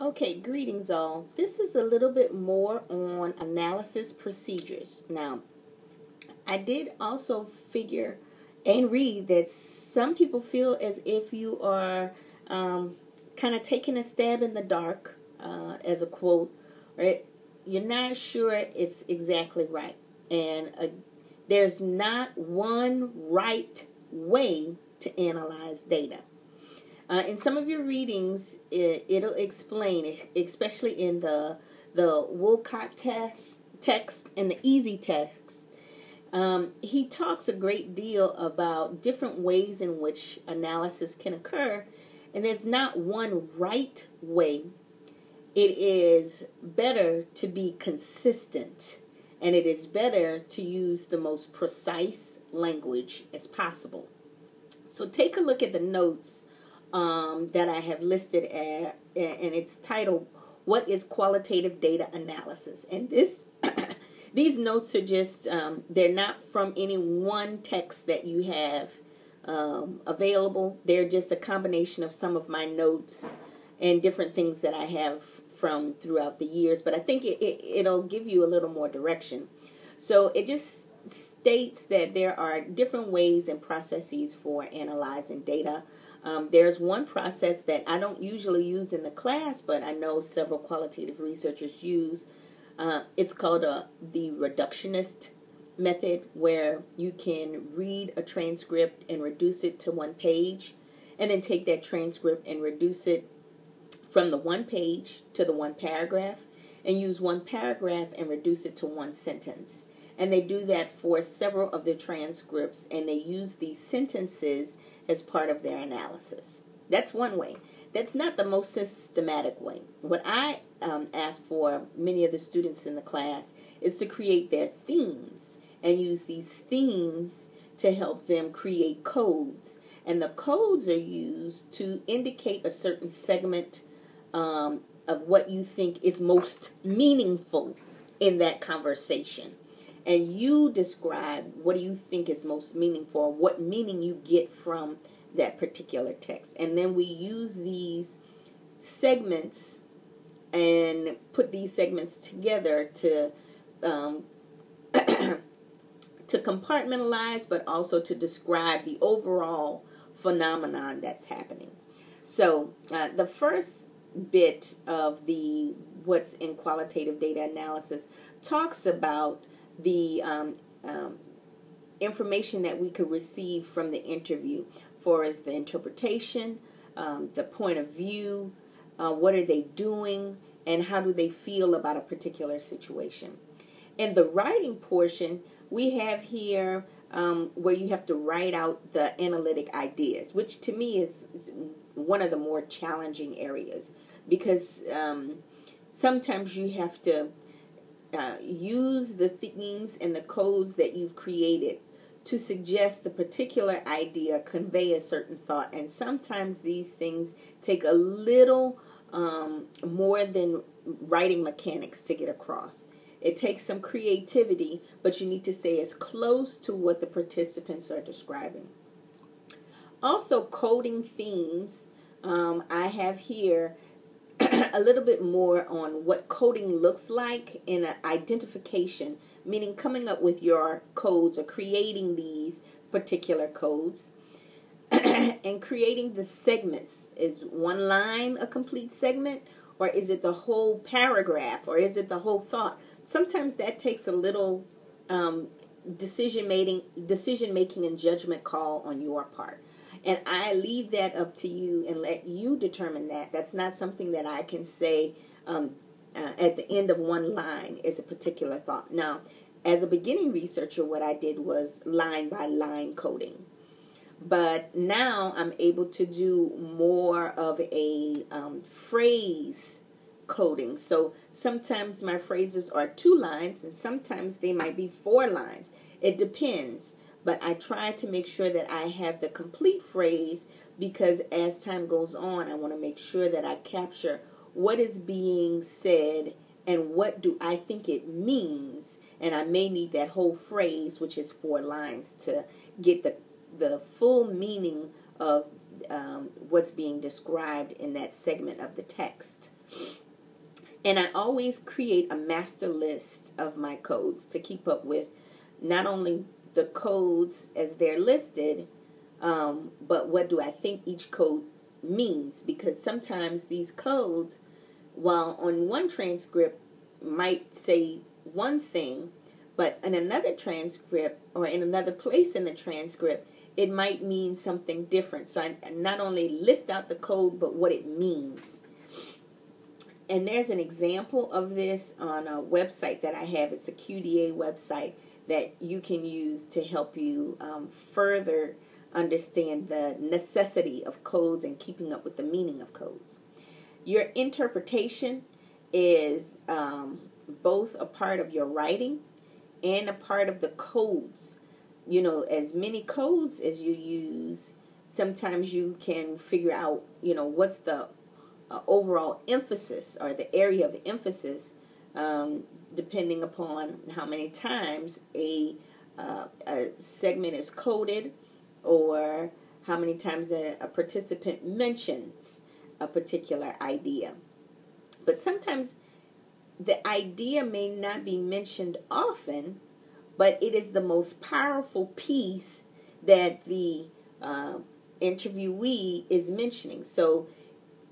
Okay, greetings all. This is a little bit more on analysis procedures. Now, I did also figure and read that some people feel as if you are kind of taking a stab in the dark, as a quote, right? You're not sure it's exactly right. And there's not one right way to analyze data. In some of your readings, it'll explain, especially in the Wolcott text and the easy text. He talks a great deal about different ways in which analysis can occur, and there's not one right way. It is better to be consistent, and it is better to use the most precise language as possible. So take a look at the notes that I have listed and it's titled, "What is Qualitative Data Analysis?" And these notes are just, they're not from any one text that you have available. They're just a combination of some of my notes and different things that I have from throughout the years. But I think it'll give you a little more direction. So it just states that there are different ways and processes for analyzing data. There's one process that I don't usually use in the class, but I know several qualitative researchers use. It's called the reductionist method, where you can read a transcript and reduce it to one page, and then take that transcript and reduce it from the one page to the one paragraph, and use one paragraph and reduce it to one sentence. And they do that for several of their transcripts, and they use these sentences as part of their analysis. That's one way. That's not the most systematic way. What I ask for many of the students in the class is to create their themes and use these themes to help them create codes. And the codes are used to indicate a certain segment of what you think is most meaningful in that conversation. And you describe what do you think is most meaningful, what meaning you get from that particular text. And then we use these segments and put these segments together to to compartmentalize, but also to describe the overall phenomenon that's happening. So the first bit of the what's in qualitative data analysis talks about the information that we could receive from the interview, for as the interpretation, the point of view, what are they doing, and how do they feel about a particular situation. In the writing portion, we have here where you have to write out the analytic ideas, which to me is one of the more challenging areas, because sometimes you have to use the themes and the codes that you've created to suggest a particular idea, convey a certain thought, and sometimes these things take a little more than writing mechanics to get across. It takes some creativity, but you need to say as close to what the participants are describing. Also, coding themes. I have here a little bit more on what coding looks like in an identification, meaning coming up with your codes or creating these particular codes. And creating the segments. Is one line a complete segment, or is it the whole paragraph, or is it the whole thought? Sometimes that takes a little decision making and judgment call on your part. And I leave that up to you and let you determine that. That's not something that I can say at the end of one line is a particular thought. Now, as a beginning researcher, what I did was line by line coding. But now I'm able to do more of a phrase coding. So sometimes my phrases are 2 lines, and sometimes they might be 4 lines. It depends. But I try to make sure that I have the complete phrase, because as time goes on, I want to make sure that I capture what is being said and what do I think it means. And I may need that whole phrase, which is 4 lines, to get the full meaning of what's being described in that segment of the text. And I always create a master list of my codes to keep up with not only the codes as they're listed, but what do I think each code means, because sometimes these codes, while on one transcript might say one thing, but in another transcript or in another place in the transcript, it might mean something different. So I not only list out the code, but what it means. And there's an example of this on a website that I have. It's a QDA website that you can use to help you further understand the necessity of codes and keeping up with the meaning of codes. Your interpretation is both a part of your writing and a part of the codes. You know, as many codes as you use, sometimes you can figure out, what's the overall emphasis or the area of emphasis, depending upon how many times a segment is coded, or how many times a participant mentions a particular idea. But sometimes the idea may not be mentioned often, but it is the most powerful piece that the interviewee is mentioning. So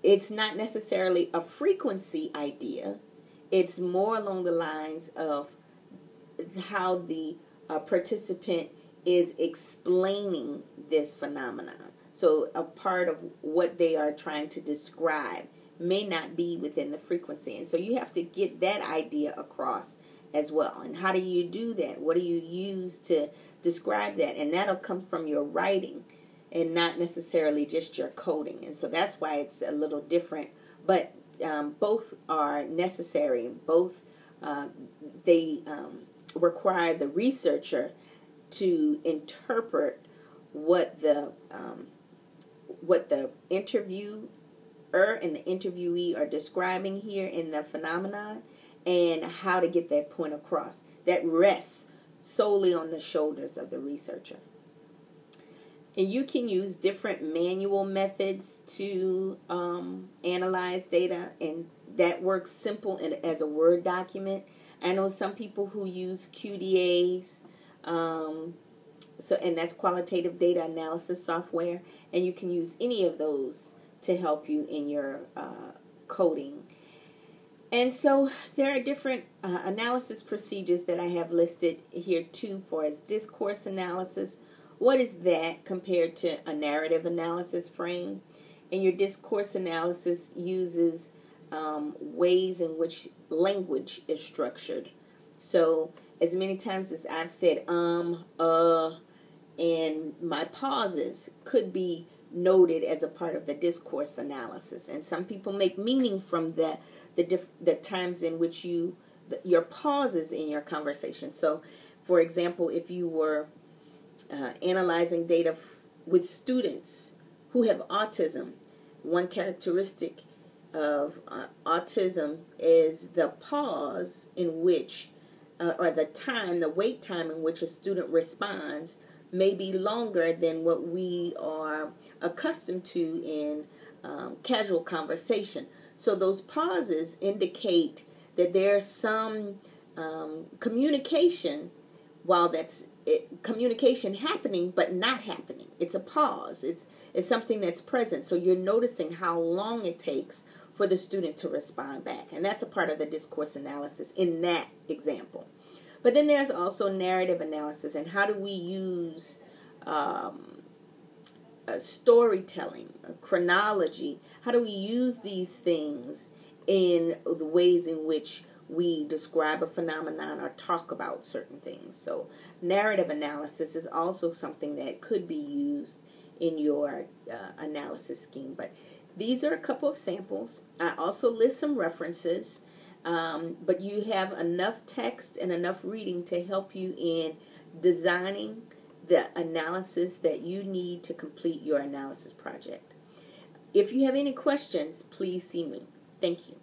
it's not necessarily a frequency idea. It's more along the lines of how the participant is explaining this phenomenon. So a part of what they are trying to describe may not be within the frequency. And so you have to get that idea across as well. And how do you do that? What do you use to describe that? And that'll come from your writing and not necessarily just your coding. And so that's why it's a little different. But both are necessary. Both they require the researcher to interpret what the interviewer and the interviewee are describing here in the phenomenon, and how to get that point across. That rests solely on the shoulders of the researcher. And you can use different manual methods to analyze data, and that works simple as a Word document. I know some people who use QDAs, and that's qualitative data analysis software, and you can use any of those to help you in your coding. And so there are different analysis procedures that I have listed here too, for as discourse analysis. What is that compared to a narrative analysis frame? And your discourse analysis uses ways in which language is structured. So as many times as I've said and my pauses could be noted as a part of the discourse analysis. And some people make meaning from the times in which your pauses in your conversation. So, for example, if you were analyzing data with students who have autism, one characteristic of autism is the pause in which, or the wait time in which a student responds may be longer than what we are accustomed to in casual conversation. So those pauses indicate that there's some communication, while that's communication happening but not happening. It's a pause. It's something that's present. So you're noticing how long it takes for the student to respond back. And that's a part of the discourse analysis in that example. But then there's also narrative analysis, and how do we use storytelling, chronology? How do we use these things in the ways in which we describe a phenomenon or talk about certain things? So narrative analysis is also something that could be used in your analysis scheme. But these are a couple of samples. I also list some references, but you have enough text and enough reading to help you in designing the analysis that you need to complete your analysis project. If you have any questions, please see me. Thank you.